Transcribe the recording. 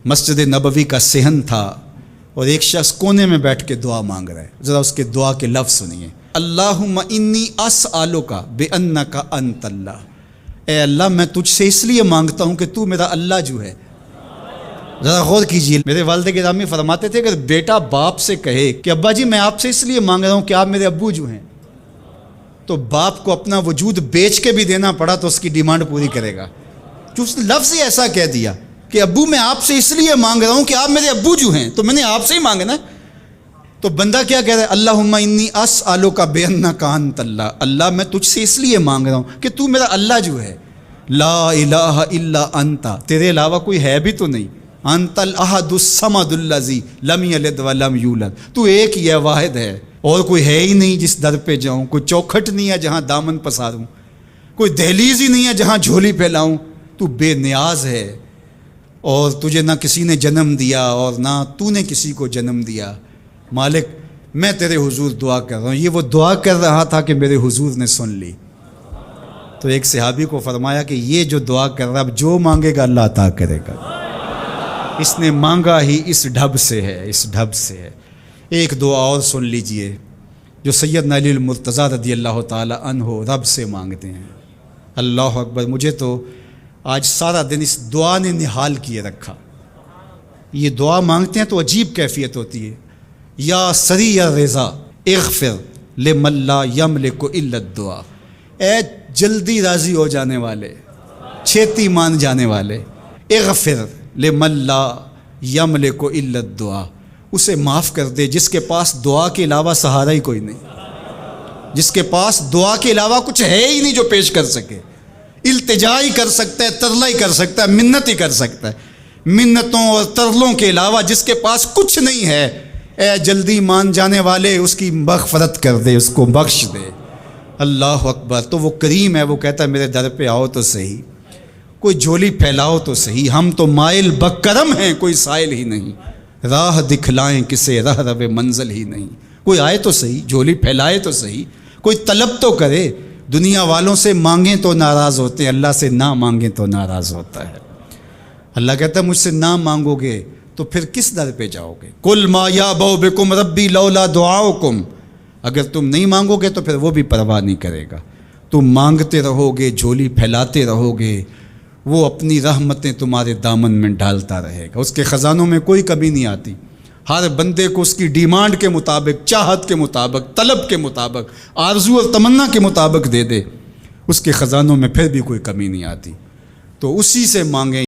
مسجد نبوی کا صحن تھا اور ایک شخص کونے میں بیٹھ کے دعا مانگ رہا ہے. ذرا اس کے دعا کے لفظ سنیے. اللہم انی اسألک بانک انت اللہ. اے اللہ میں تجھ سے اس لیے مانگتا ہوں کہ تو میرا اللہ جو ہے. ذرا غور کیجیے. میرے والد گرامی فرماتے تھے کہ بیٹا باپ سے کہے کہ ابا جی میں آپ سے اس لیے مانگ رہا ہوں کہ آپ میرے ابو جو ہیں، تو باپ کو اپنا وجود بیچ کے بھی دینا پڑا تو اس کی ڈیمانڈ پوری کرے گا. جو اس نے لفظ ہی ایسا کہہ دیا کہ ابو میں آپ سے اس لیے مانگ رہا ہوں کہ آپ میرے ابو جو ہیں، تو میں نے آپ سے ہی مانگنا. تو بندہ کیا کہہ رہا ہے؟ اللہم انی اسألک بانک انت اللہ. اللہ میں تجھ سے اس لیے مانگ رہا ہوں کہ تو میرا اللہ جو ہے. لا الہ الا انت، تیرے علاوہ کوئی ہے بھی تو نہیں. انت الاحد الصمد الذی لم یلد ولم یولد. تو ایک ہی ہے، واحد ہے، اور کوئی ہے ہی نہیں جس در پہ جاؤں. کوئی چوکھٹ نہیں ہے جہاں دامن پساروں، کوئی دہلیز ہی نہیں ہے جہاں جھولی پھیلاؤں. تو بے نیاز ہے اور تجھے نہ کسی نے جنم دیا اور نہ تو نے کسی کو جنم دیا. مالک میں تیرے حضور دعا کر رہا ہوں. یہ وہ دعا کر رہا تھا کہ میرے حضور نے سن لی. تو ایک صحابی کو فرمایا کہ یہ جو دعا کر رہا اب جو مانگے گا اللہ عطا کرے گا. اس نے مانگا ہی اس ڈھب سے ہے، اس ڈھب سے ہے. ایک دعا اور سن لیجئے جو سیدنا علی المرتضیٰ رضی اللہ تعالی عنہ رب سے مانگتے ہیں. اللہ اکبر. مجھے تو آج سارا دن اس دعا نے نحال کیے رکھا. یہ دعا مانگتے ہیں تو عجیب کیفیت ہوتی ہے. یا سریع الرضا اغفر لمن لا یملک الا الدعاء. اے جلدی راضی ہو جانے والے، چھیتی مان جانے والے، اغفر لمن لا یملک الا الدعاء. اسے معاف کر دے جس کے پاس دعا کے علاوہ سہارا ہی کوئی نہیں، جس کے پاس دعا کے علاوہ کچھ ہے ہی نہیں جو پیش کر سکے. التجا ہی کر سکتا ہے، ترلا ہی کر سکتا ہے، منت ہی کر سکتا ہے. منتوں اور ترلوں کے علاوہ جس کے پاس کچھ نہیں ہے، اے جلدی مان جانے والے اس کی مغفرت کر دے، اس کو بخش دے. اللہ اکبر. تو وہ کریم ہے، وہ کہتا ہے میرے در پہ آؤ تو صحیح، کوئی جھولی پھیلاؤ تو صحیح. ہم تو مائل بکرم ہیں، کوئی سائل ہی نہیں. راہ دکھلائیں کسے رہ رو منزل ہی نہیں. کوئی آئے تو صحیح، جھولی پھیلائے تو صحیح، کوئی طلب تو کرے. دنیا والوں سے مانگیں تو ناراض ہوتے ہیں، اللہ سے نہ مانگیں تو ناراض ہوتا ہے. اللہ کہتا ہے مجھ سے نہ مانگو گے تو پھر کس در پہ جاؤ گے؟ قل ما یعبؤ بکم ربی لولا دعاؤکم. اگر تم نہیں مانگو گے تو پھر وہ بھی پرواہ نہیں کرے گا. تم مانگتے رہو گے، جھولی پھیلاتے رہو گے، وہ اپنی رحمتیں تمہارے دامن میں ڈالتا رہے گا. اس کے خزانوں میں کوئی کمی نہیں آتی. ہر بندے کو اس کی ڈیمانڈ کے مطابق، چاہت کے مطابق، طلب کے مطابق، آرزو اور تمنا کے مطابق دے دے. اس کے خزانوں میں پھر بھی کوئی کمی نہیں آتی. تو اسی سے مانگیں.